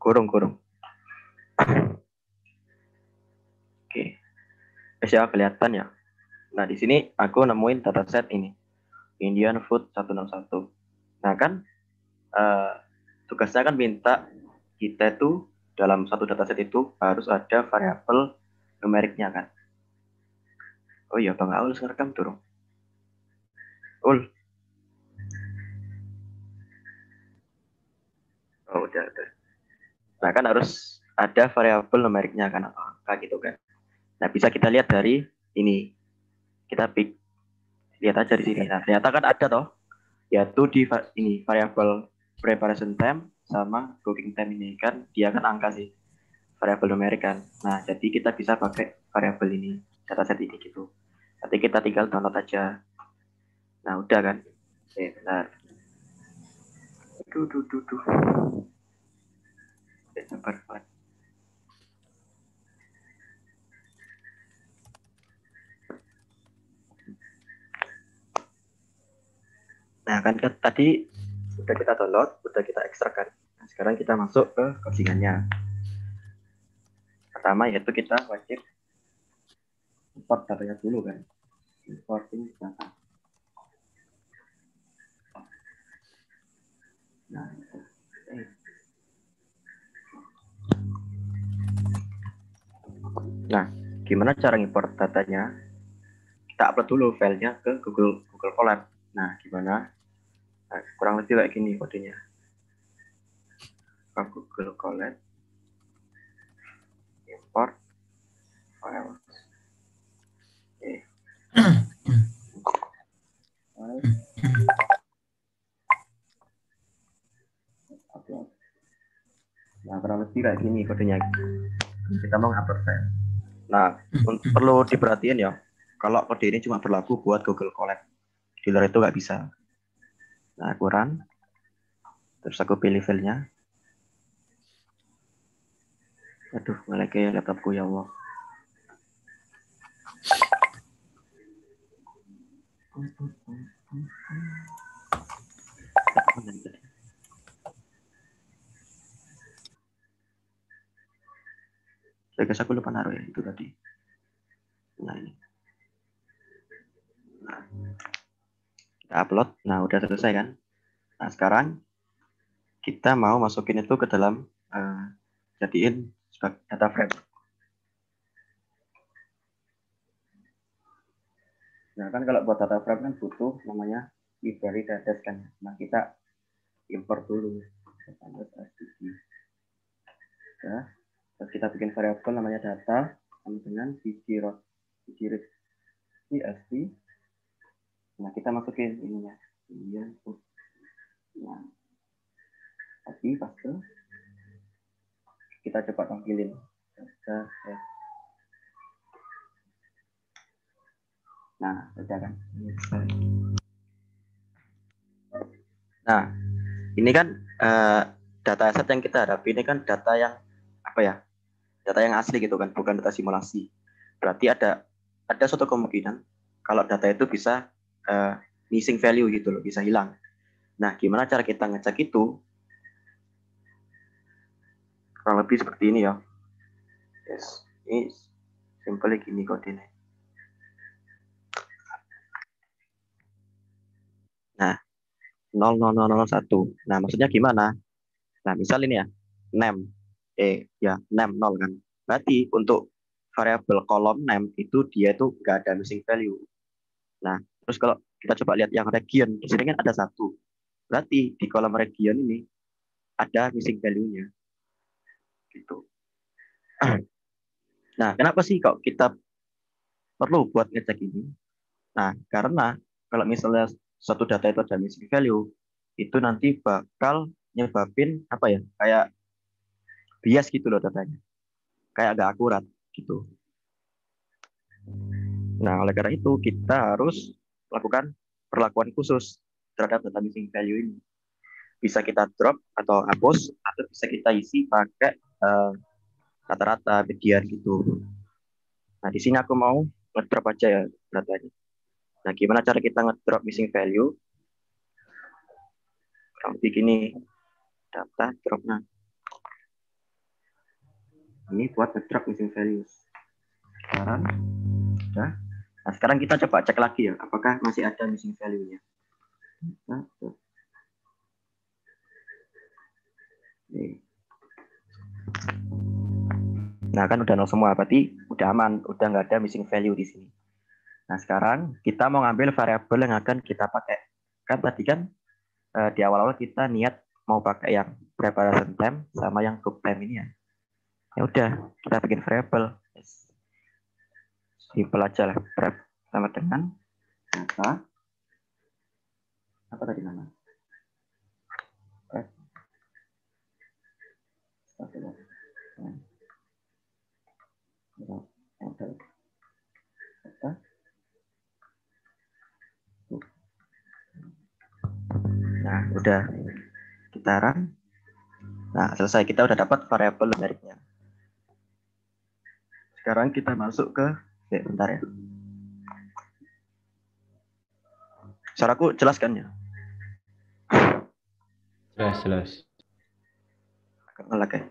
Kurung. Oke. Ya kelihatan ya. Nah, di sini aku nemuin dataset ini. Indian Food 161. Nah, kan eh, tugasnya kan minta kita tuh dalam satu dataset itu harus ada variabel numeriknya kan. Oh iya, Bang Aul sekarang turun. Ul. Oh, udah. Nah, kan harus ada variabel numeriknya kan atau angka gitu kan. Nah, bisa kita lihat dari ini. Kita lihat aja di sini. Nah, ternyata kan ada toh, yaitu di ini variabel preparation time sama cooking time ini kan dia kan angka sih, variabel numerik kan. Nah, jadi kita bisa pakai variabel ini, dataset ini gitu. Nanti kita tinggal download aja. Nah, udah kan. Benar. Duh. Sabar. Nah, kan tadi udah kita download, udah kita ekstrak kan. Nah, sekarang kita masuk ke codingannya. Pertama yaitu kita wajib import datanya dulu kan. Importing data. Nah, gimana cara import datanya? Kita upload dulu filenya ke Google Colab. Nah, gimana? Nah, kurang lebih kayak gini kodenya. Ke Google Colab, import file. Upload. Nah, kurang lebih kayak gini kodenya. Kita mau upload file. Nah, perlu diperhatiin ya, kalau kode ini cuma berlaku buat Google Colab. Di luar itu nggak bisa. Nah, aku run. Terus aku pilih filenya. Aduh, malah kayak laptopku ya Allah. Saya guess aku lupa naruh ya itu tadi. Nah, ini. Nah, kita upload. Nah, udah selesai kan? Nah, sekarang kita mau masukin itu ke dalam jadiin data frame. Nah, kan kalau buat data frame kan butuh namanya library database kan. Nah, kita import dulu. Ya, terus kita bikin variabel namanya data sama dengan digirot CSV. Nah, kita masukin ininya. Nah, tadi paste. Kita coba panggilin. Nah, sudah kan. Nah, ini kan data aset yang kita hadapi ini kan data yang apa ya? Data yang asli gitu kan, bukan data simulasi. Berarti ada suatu kemungkinan kalau data itu bisa missing value gitu loh, bisa hilang. Nah, gimana cara kita ngecek itu? Kurang lebih seperti ini ya. Yes, ini simple gini kodenya. Nah, 00001. Nah, maksudnya gimana? Nah, misal ini ya, name. Ya, name 0 kan. Berarti untuk variabel kolom name itu dia itu nggak ada missing value. Nah, terus kalau kita coba lihat yang region, di sini kan ada satu. Berarti di kolom region ini ada missing value-nya. Gitu. Nah, kenapa sih kok kita perlu buat ngecek ini? Nah, karena kalau misalnya satu data itu ada missing value, itu nanti bakal nyebabin apa ya? Kayak bias gitu loh datanya. Kayak agak akurat gitu. Nah, oleh karena itu kita harus lakukan perlakuan khusus terhadap data missing value ini. Bisa kita drop atau hapus, atau bisa kita isi pakai rata-rata median gitu. Nah, di sini aku mau ngedrop aja ya datanya. Nah, gimana cara kita ngedrop missing value? Kurang lebih gini, data drop. Nah, Ini buat ngedrop missing values. Sekarang, nah sekarang kita coba cek lagi ya, apakah masih ada missing value-nya. Nah kan udah nol semua, berarti udah aman, udah nggak ada missing value di sini. Nah sekarang kita mau ngambil variabel yang akan kita pakai. Kan tadi kan di awal-awal kita niat mau pakai yang preparation time sama yang cook time ini ya. Ya udah, kita bikin variabel. Simple aja lah, prep sama dengan data apa tadi nama? Prep. Nah, udah kita run. Nah, selesai, kita udah dapat variabel numeriknya. Sekarang kita masuk ke bentar ya. Suaraku jelas kan ya? Jelas. Agak ngelag ya.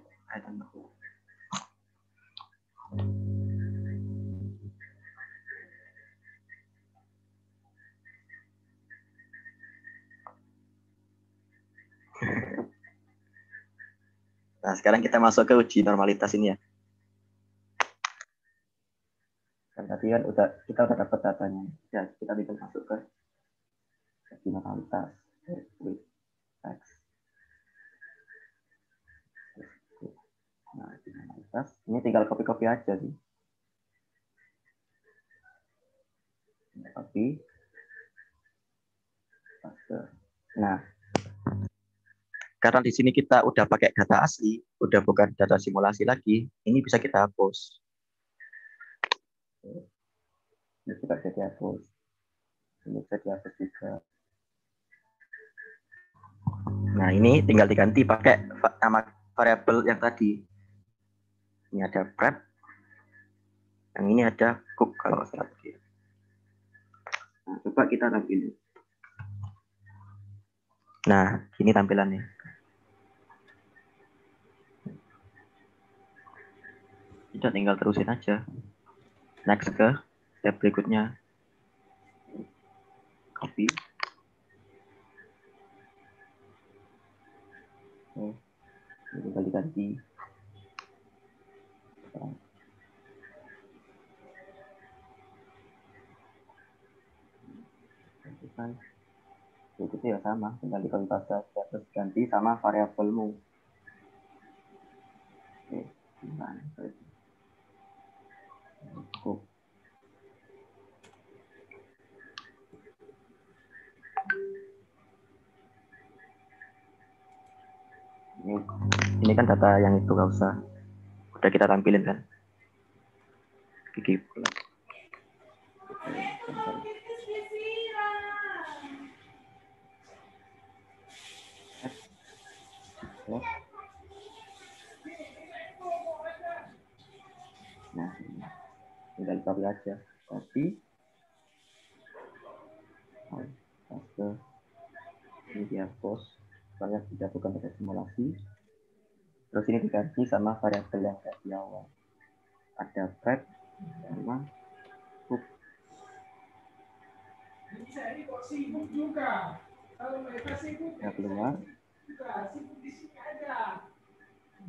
Nah, sekarang kita masuk ke uji normalitas ini ya. Kan tadi kan kita udah dapat datanya. Ya, kita tinggal masuk ke uji normalitas. Nah, uji normalitas. Ini tinggal copy-copy aja sih. Copy. Nah, karena di sini kita udah pakai data asli, udah bukan data simulasi lagi, ini bisa kita hapus. Ini juga bisa dihapus. Ini bisa dihapus juga. Nah, ini tinggal diganti pakai nama variabel yang tadi. Ini ada prep. Yang ini ada cook kalau salah tadi. Nah, coba kita tampilin. Nah, ini tampilannya. Kita tinggal terusin aja. Next ke step berikutnya. Copy. Ini tinggal diganti. Itu ya sama, tinggal dikonvert saja terus ganti sama variabelmu. Oke, gimana? Ini kan data yang itu nggak usah, udah kita tampilin kan. Gigi pula. Nah, tinggal copy aja. Copy. Paste. Ini dia post. Supaya tidak bukan pada simulasi. Terus ini diganti sama variabel yang kayak di awal. Ada prep sama cook. Ya keluar.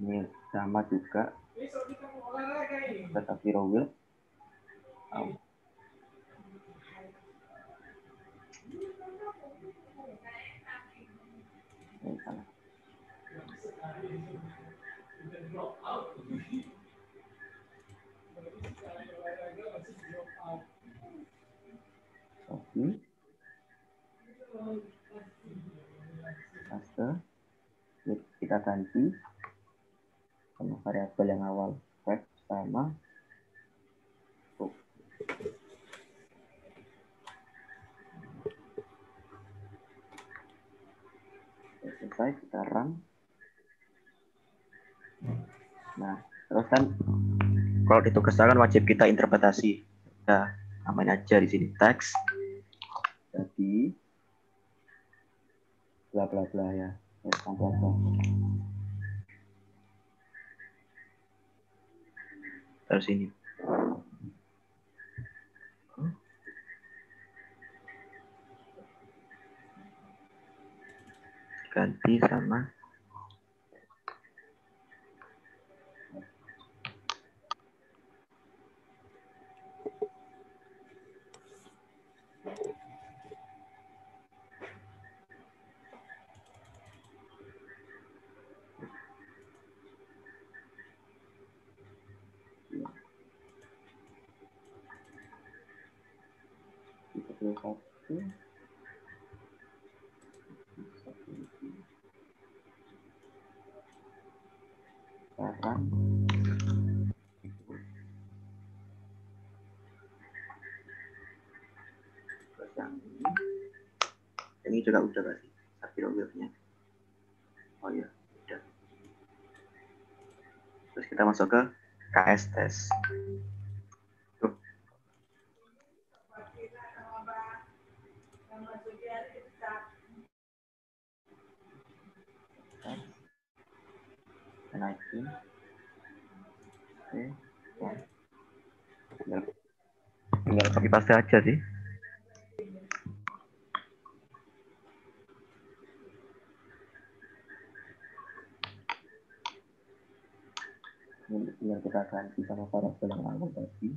Ini sama juga. Data zero will. Salah. Copy. Paste. Kita ganti sama variabel yang awal prep sama cook. Selesai, kita run. Nah, terus kan kalau ditugaskan wajib kita interpretasi. Nah, namain aja di sini teks. Jadi bla bla bla ya. Terus ini. Ganti sama sekarang terus yang ini juga udah pasti tapi webnya. Oh iya, udah. Terus kita masuk ke KS test. Tuh. Naikin. Oke. Tinggal copy paste aja sih. Tinggal kita ganti sama variabel yang awal tadi.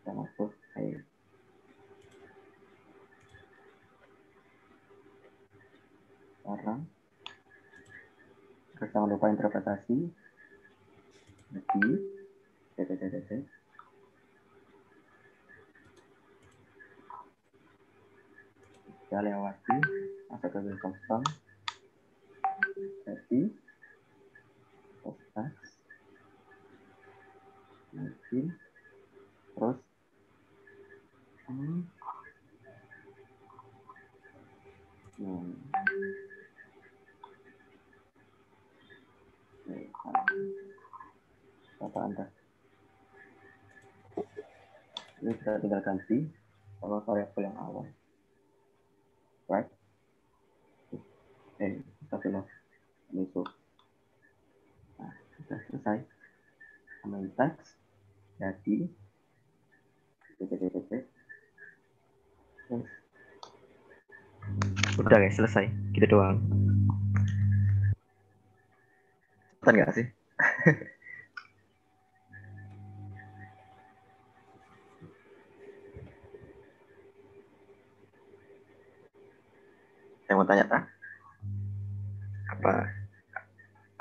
Kita masuk save. Sekarang terus jangan lupa interpretasi. Jadi kita lewati masuk ke kosong. Jadi postas mungkin terus apa Anda ini kita tinggal ganti sama variabel yang awal, right? Kita pilih masuk. Nah, sudah selesai sama teks. Jadi udah guys, selesai gitu doang. Cepat nggak sih? Saya mau tanya apa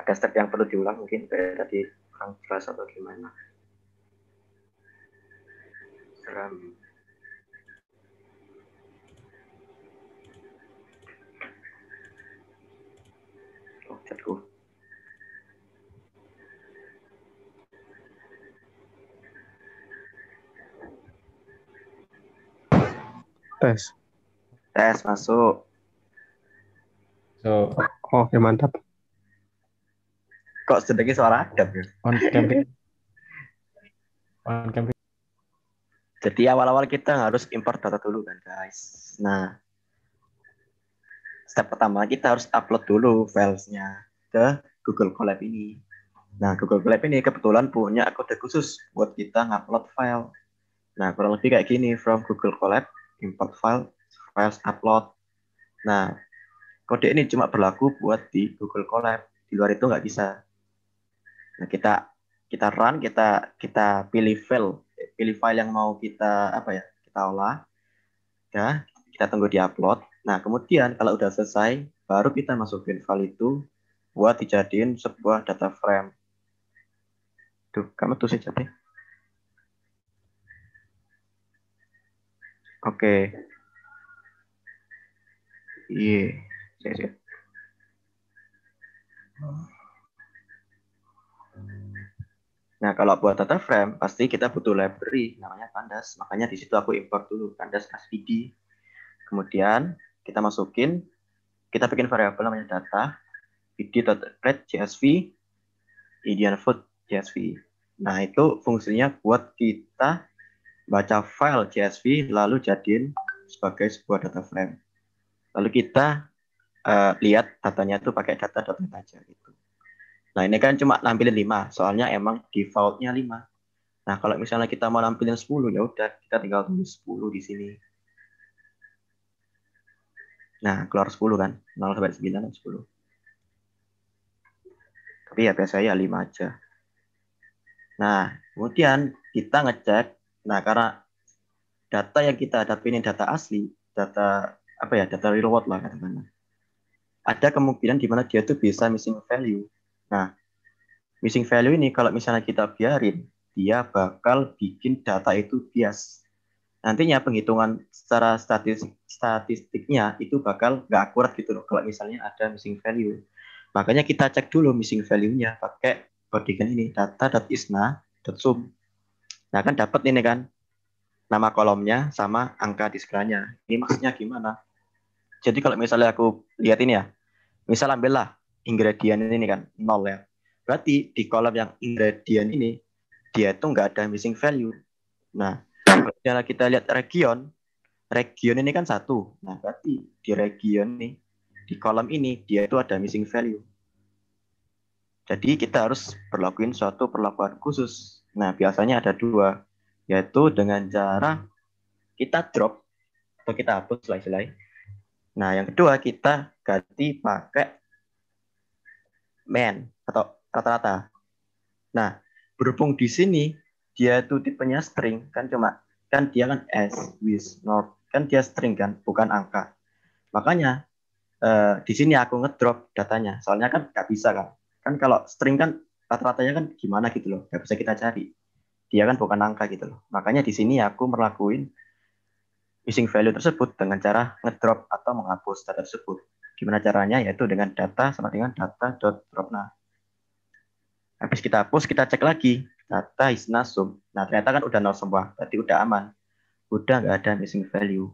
ada step yang perlu diulang mungkin kayak tadi kurang jelas atau gimana? Seram. Oh, jatuh. Tes masuk. So, oke mantap. Kok sedikit suara adab ya? on camping. On camping. Jadi awal-awal kita harus import data dulu kan guys. Nah, step pertama kita harus upload dulu filesnya ke Google Colab ini. Nah, Google Colab ini kebetulan punya kode khusus buat kita ngupload file. Nah, kurang lebih kayak gini, from Google Colab, import file, files upload. Nah, kode ini cuma berlaku buat di Google Colab. Di luar itu nggak bisa. Nah, kita run, kita pilih file yang mau kita kita olah. Ya, kita tunggu di upload. Nah, kemudian kalau udah selesai, baru kita masukin file itu buat dijadiin sebuah data frame. Tuh, kamu tuh sih jadi. Oke. Iya, saya. Nah, kalau buat data frame, pasti kita butuh library, namanya Pandas. Makanya di situ aku import dulu, Pandas SVD. Kemudian, kita masukin, kita bikin variabel namanya data, id.read CSV, Indian food CSV. Nah, itu fungsinya buat kita baca file CSV, lalu jadiin sebagai sebuah data frame. Lalu kita lihat datanya itu pakai data.net aja gitu. Nah, ini kan cuma nampilin 5, soalnya emang defaultnya 5. Nah, kalau misalnya kita mau nampilin 10, ya udah kita tinggal tulis 10 di sini. Nah, keluar 10 kan. 0 sampai 9 dan 10. Tapi ya biasanya 5 aja. Nah, kemudian kita ngecek. Nah, karena data yang kita hadapi ini data asli, data apa ya, data real world lah katakanlah. Ada kemungkinan di mana dia tuh bisa missing value. Nah, missing value ini kalau misalnya kita biarin, dia bakal bikin data itu bias. Nantinya penghitungan secara statistiknya itu bakal nggak akurat gitu loh kalau misalnya ada missing value. Makanya kita cek dulu missing value-nya pakai codingan ini data.isna.sum. Nah kan dapat ini kan nama kolomnya sama angka di sebelahnya. Ini maksudnya gimana? Jadi kalau misalnya aku lihat ini ya, misal ambillah ingredient ini kan 0 ya. Berarti di kolom yang ingredient ini dia itu nggak ada missing value. Nah, kalau kita lihat region ini kan satu. Nah, berarti di region ini, di kolom ini, dia itu ada missing value. Jadi kita harus berlakuin suatu perlakuan khusus. Nah, biasanya ada dua, yaitu dengan cara kita drop atau kita hapus lah istilahnya. Nah, yang kedua kita ganti pakai main atau rata-rata. Nah, berhubung di sini dia itu tipenya string kan dia kan as, with, not kan dia string kan bukan angka. Makanya di sini aku ngedrop datanya. Soalnya kan nggak bisa kan. Kan kalau string kan rata-ratanya kan gimana gitu loh. Nggak bisa kita cari. Dia kan bukan angka gitu loh. Makanya di sini aku melakukan missing value tersebut dengan cara ngedrop atau menghapus data tersebut. Gimana caranya? Yaitu dengan data sama dengan data.drop. Nah, habis kita hapus, kita cek lagi. Data is nasum. Nah, ternyata kan udah nol semua. Berarti udah aman. Udah nggak ada missing value.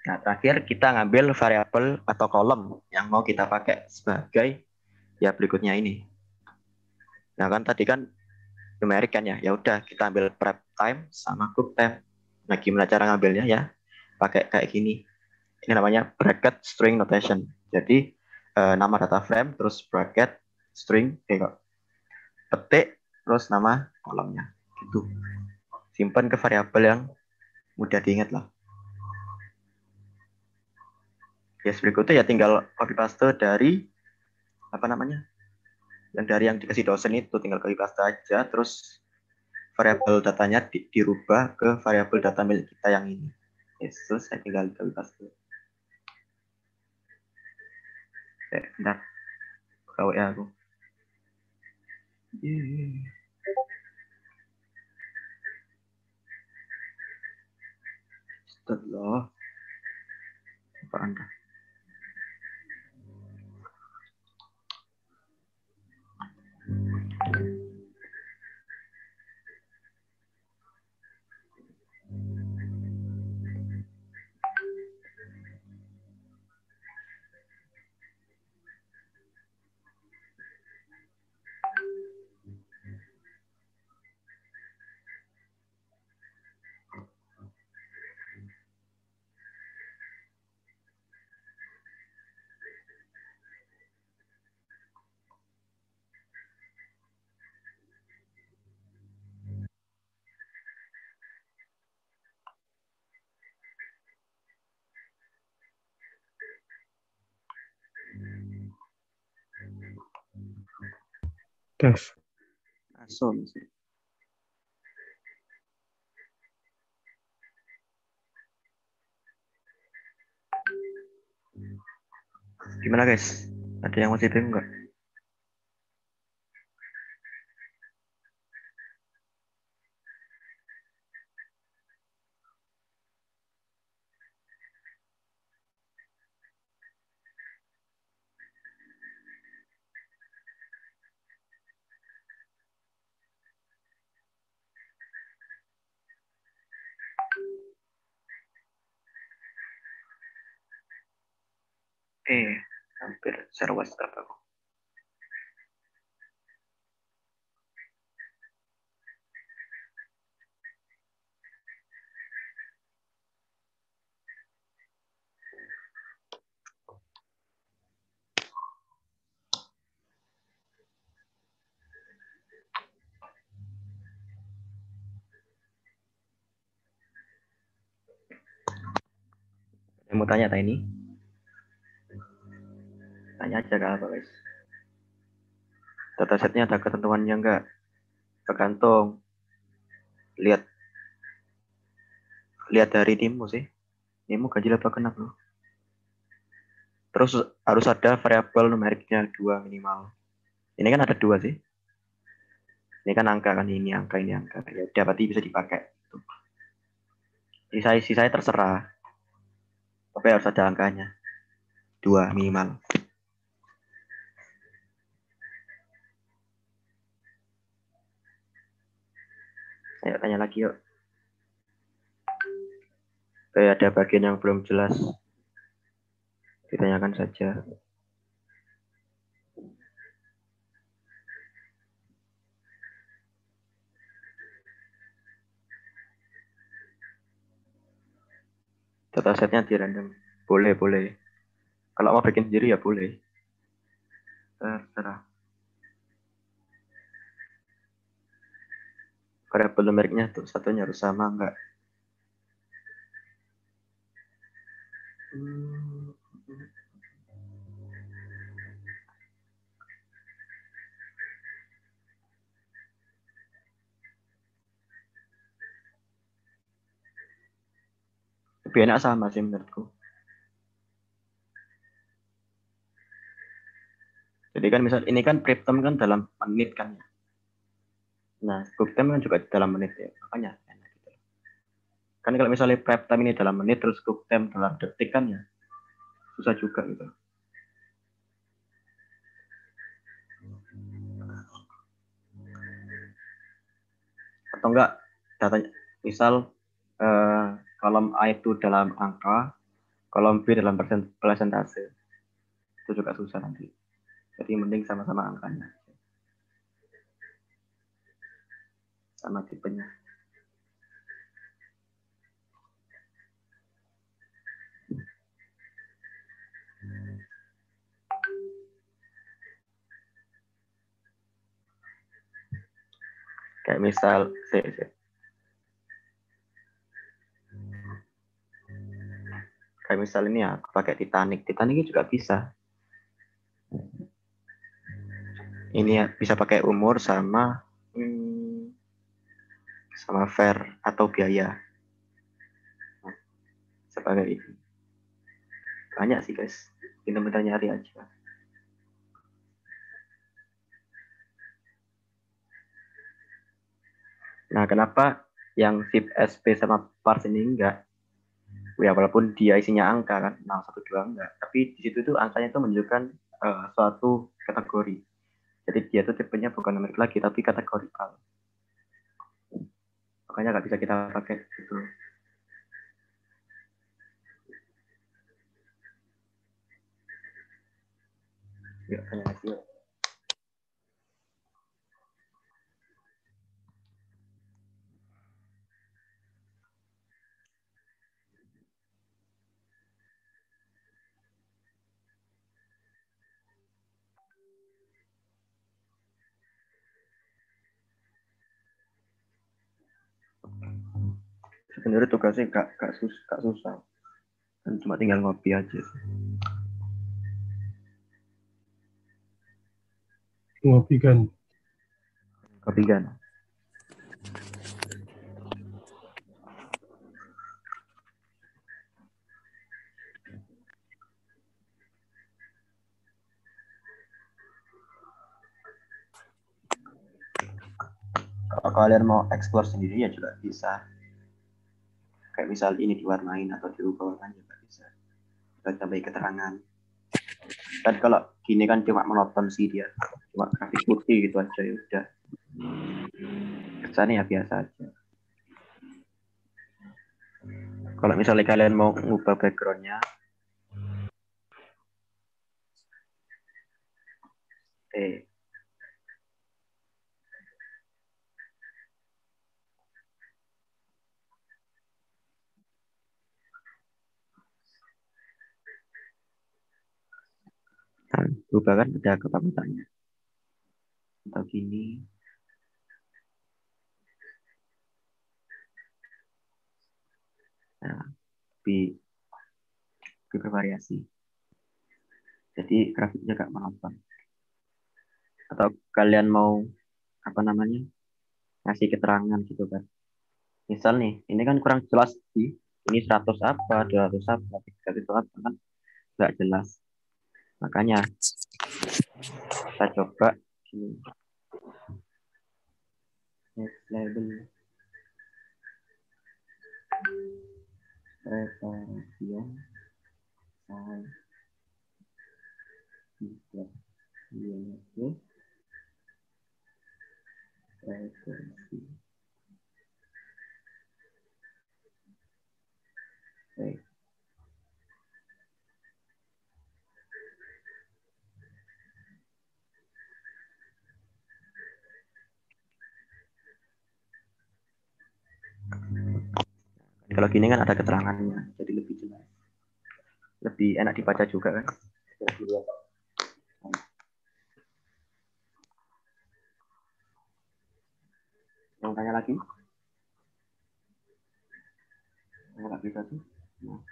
Nah, terakhir kita ngambil variabel atau kolom yang mau kita pakai sebagai ya berikutnya ini. Nah kan tadi kan numerik kan ya. Ya udah kita ambil prep time sama cook time. Nah gimana cara ngambilnya ya? Pakai kayak gini. Ini namanya bracket string notation. Jadi nama data frame terus bracket string kayak petik terus nama kolomnya. Gitu. Simpan ke variabel yang mudah diingat lah. Ya berikutnya ya tinggal copy paste dari apa namanya? Yang dari yang dikasih dosen itu tinggal copy paste aja terus variabel datanya dirubah ke variabel data milik kita yang ini. Yes, terus saya tinggal copy paste. Bentar, buka WA aku. Setelah apa Anda? Tes. Asumsi. Gimana guys? Ada yang masih bingung nggak? Hampir share WhatsApp aku. mau tanya ini? Tanya aja gak apa guys. Datasetnya ada ketentuannya enggak? Tergantung. Lihat dari timmu sih. Timmu ganjil apa genap loh. Terus harus ada variabel numeriknya 2 minimal. Ini kan ada 2 sih. Ini kan angka kan, ini angka, ini angka. Ya udah berarti bisa dipakai. Sisa terserah. Tapi harus ada angkanya. 2 minimal. Ayo tanya lagi yuk. Kayak ada bagian yang belum jelas. Ditanyakan saja. Datasetnya di random. Boleh. Kalau mau bikin sendiri ya boleh. Terserah. Variabel numeriknya tuh satunya harus sama enggak? Lebih enak sama sih menurutku. Jadi kan misal ini kan prep time kan dalam menit kan ya. Nah, book time kan juga dalam menit ya. Makanya enak gitu. Kan kalau misalnya prep time ini dalam menit terus book time dalam detik kan ya susah juga gitu. Atau enggak datanya misal kolom A itu dalam angka, kolom B dalam persentase. Itu juga susah nanti. Jadi mending sama-sama angkanya. Sama tipenya. Kayak misal kayak misal ini ya aku pakai Titanic juga bisa. Ini ya bisa pakai umur sama fair atau biaya. Nah, sebagai itu. Banyak sih guys. Pintar-pintar nyari aja. Nah, kenapa yang zip SP sama parse ini enggak? Ya, walaupun dia isinya angka kan, 012 enggak. Tapi di situ tuh angkanya itu menunjukkan suatu kategori. Jadi dia tuh tipenya bukan numerik lagi, tapi kategorikal. Makanya nggak bisa kita pakai gitu. Yuk, tanya lagi yuk. Sebenarnya tugasnya gak susah. Dan cuma tinggal ngopi aja. Ngopi kan. Ngopi kan. Kalau kalian mau explore sendiri ya juga bisa. Kayak misal ini diwarnain atau dirubah warnanya juga bisa. Kita tambahin keterangan. Dan kalau gini kan cuma monoton sih dia. Cuma grafik putih gitu aja ya udah. Kesannya ya biasa aja. Kalau misalnya kalian mau ngubah backgroundnya, ubah kan ada kepakatannya. Atau gini. Nah, bervariasi. Jadi grafiknya gak monoton. Atau kalian mau apa namanya ngasih keterangan gitu kan. Misal nih, ini kan kurang jelas sih. Ini 100 apa, 200 apa, 300 apa kan nggak jelas. Makanya kita coba ini. Next label preparation size tidak INC preferensi. Baik. Kalau gini kan ada keterangannya, jadi lebih jelas, lebih enak dibaca juga kan. Yang tanya lagi? Nggak bisa sih. Nah.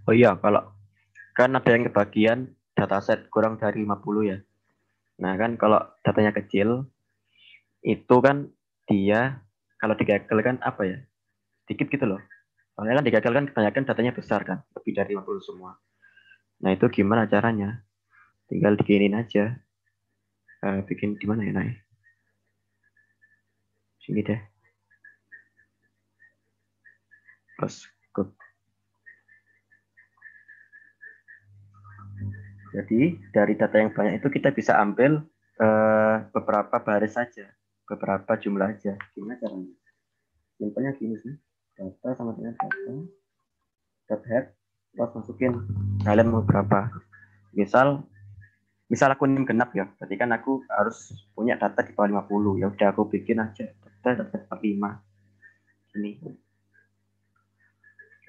Oh iya, kalau kan ada yang kebagian dataset kurang dari 50 ya. Nah kan kalau datanya kecil, itu kan dia kalau digagal kan apa ya, sedikit gitu loh. Soalnya kan digagal kan kebanyakan datanya besar kan, lebih dari 50 semua. Nah itu gimana caranya? Tinggal diginin aja. Bikin di mana ya, Nay? Sini deh. Terus good. Jadi dari data yang banyak itu kita bisa ambil beberapa baris saja, beberapa jumlah aja. Gimana caranya? Simpelnya gini sih. Data sama dengan data. Dot head. Terus masukin kalian mau berapa. Misal aku nim genap ya. Berarti kan aku harus punya data di bawah 50. Ya udah aku bikin aja data 45. Ini.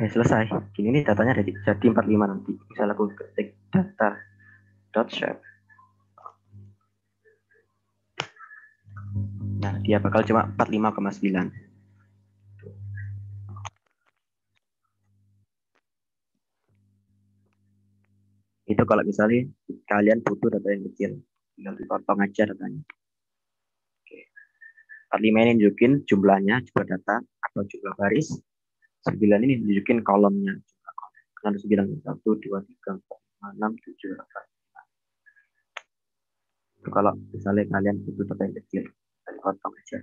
Selesai. Gini nih datanya jadi 45 nanti. Misal aku ketik data dot shape. Nah, dia bakal cuma 45,9. Itu kalau misalnya kalian butuh data yang kecil, tinggal dipotong aja datanya. Oke. 45 ini nunjukin jumlahnya, jumlah data atau jumlah baris. 9 ini nunjukin kolomnya. Ada 9, 1, 2, 3, 4, 5, 6, 7, 8. Itu kalau misalnya kalian butuh data yang kecil, dipotong aja.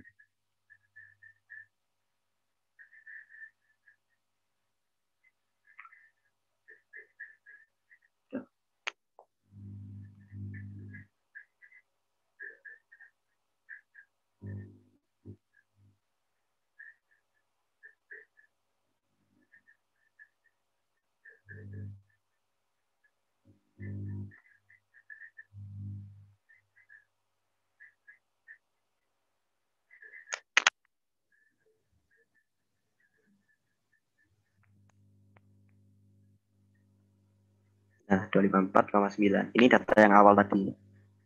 Nah, 254,9. Ini data yang awal tadi,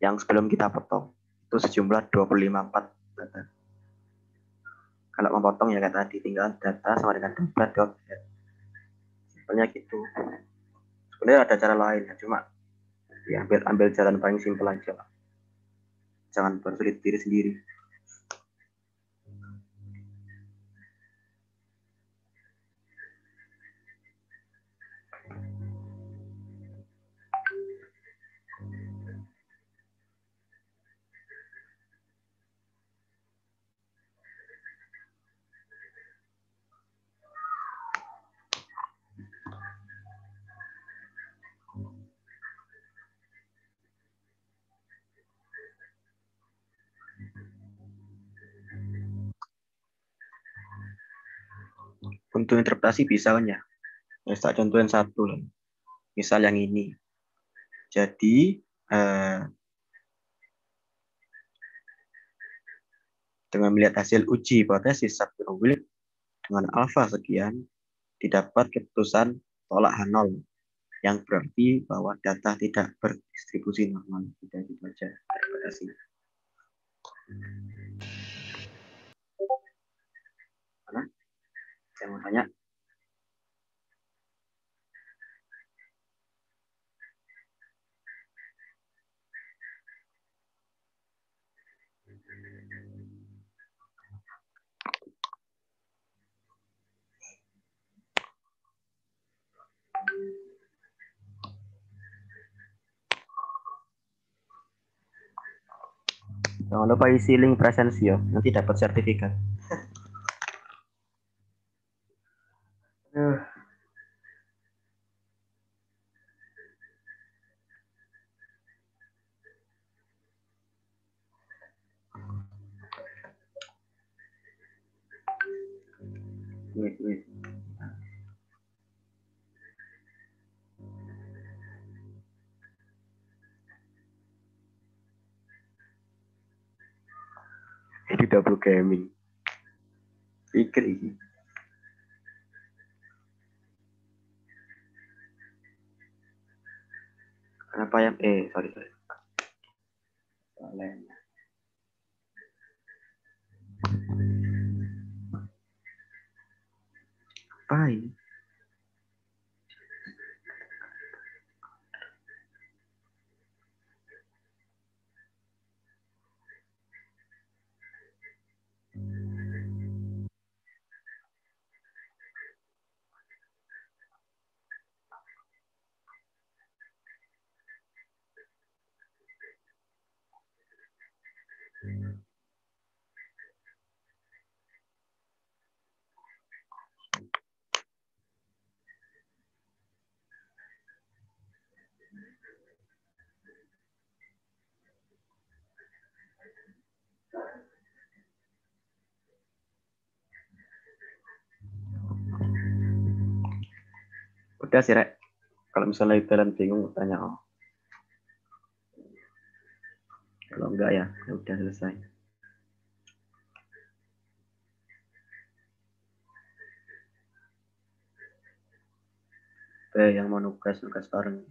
yang sebelum kita potong. Itu sejumlah 25,4 data. Kalau mau potong ya kayak tadi, tinggal data sama dengan data dot head. Simpelnya gitu. Sebenarnya ada cara lain ya, cuma ya ambil jalan paling simpel aja. Jangan bersulit diri sendiri. untuk interpretasi bisa kan ya. Tak contohin satu lah. Misal yang ini. Jadi dengan melihat hasil uji hipotesis Shapiro-Wilk dengan alfa sekian, didapat keputusan tolak H0 yang berarti bahwa data tidak berdistribusi normal. Tidak dibaca interpretasi. Mana? Saya mau tanya. Jangan lupa isi link presensi ya, nanti dapat sertifikat. Wait. Ini double gaming. Pikir ini. Kenapa ya? Sorry. Soalnya. Apa ini? Udah sih, Rek. Kalau misalnya kalian bingung, tanya om. Kalau enggak ya udah selesai. Yang mau nugas bareng.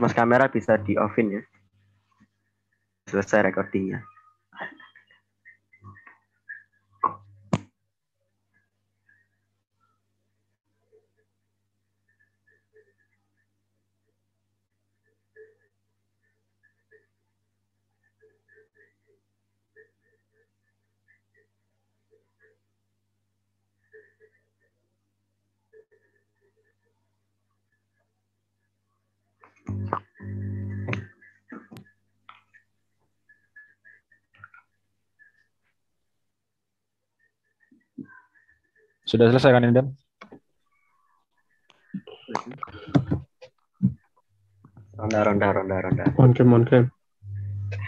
Mas kamera bisa di offin ya. Selesai recordingnya. Sudah selesai kan, Indam? Ronda. On cam.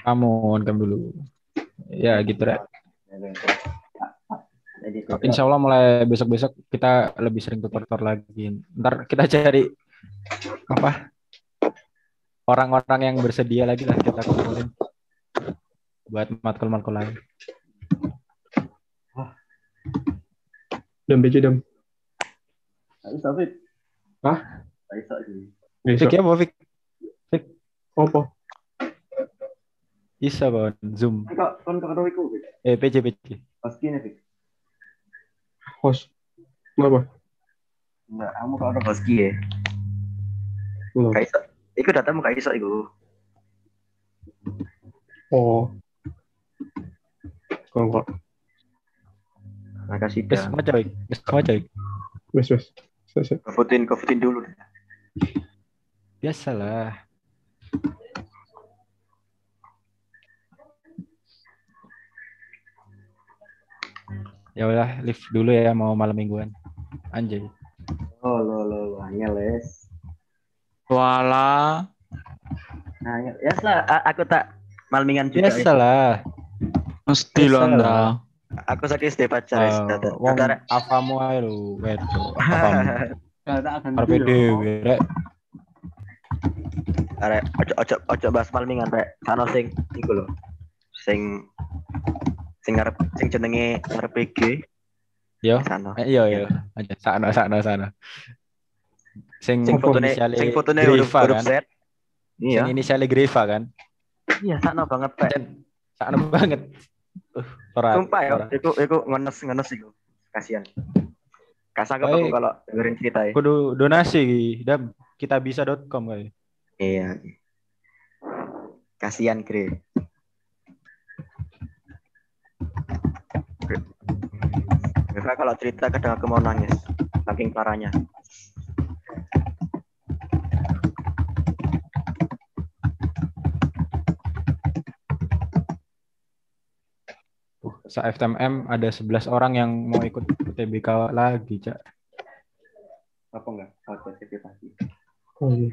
Kamu on cam dulu. Ya gitu, Rek. Insya Allah mulai besok-besok kita lebih sering tutor lagi. Ntar kita cari apa orang-orang yang bersedia lagi lah kita kumpulin buat matkul-matkul lain. Dam BC dam. Bisa, Fik. Hah? Bisa sih. Fik ya, Fik? Apa? Bisa, Bang. Zoom. Kon karo iku, Fik. PC. Pas kene, Fik. Host. Kenapa? Enggak, kamu kalau ada hoski ya. Belum. Kaiso. Iku datamu kaiso iku. Oh. Kok. Makasih Wes dah. coy. Wes. Selesai. Kofutin dulu. Biasalah. Ya udah, live dulu ya mau malam mingguan. Anjay. Oh, lo, angel les. Walah. Nah, ya lah, aku tak malmingan juga. Biasalah. Mesti Biasa londa. lah. Aku sakit SD pacar ya. Wong afamu ae lho, wedo. Afamu. Arep dhewe rek. Arek ojo bahas malmingan rek. Sano sing iku lho. Sing jenenge ngarep PG. Yo. Sano. Iya. Aja sana. Sing fotonya huruf kan? Z. Iya. Sing inisialnya Greva kan? Iya, sano banget, Pak. Sakno banget. Sumpah ya, itu ngenes iku. Kasihan. Kasangka aku kalau dengerin cerita ya. Kudu donasi dam kitabisa.com kali. Iya. Kasihan, Gre. Karena kalau cerita kadang aku mau nangis. Saking parahnya. Sa-FTMM ada 11 orang yang mau ikut UTBK lagi, Cak. Apa enggak? Partisipasi. Oh iya.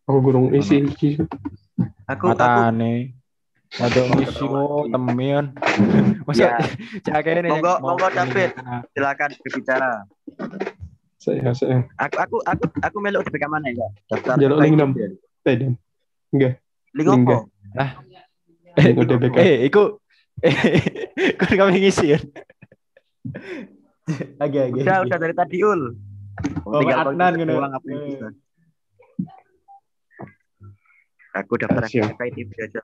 Aku gurung isi. Aku Matane. Ada ngisi temen. Masa Cak kene monggo David. Silakan berbicara. Saya. Aku melok UTBK mana ya? Daftar. Jaluk link dong. Dan. Enggak. Link apa? UTBK. Iku kau kami ngisi ya? Agak. Udah dari tadi ul. Tinggal Adnan gitu. Aku daftar FKIP aja.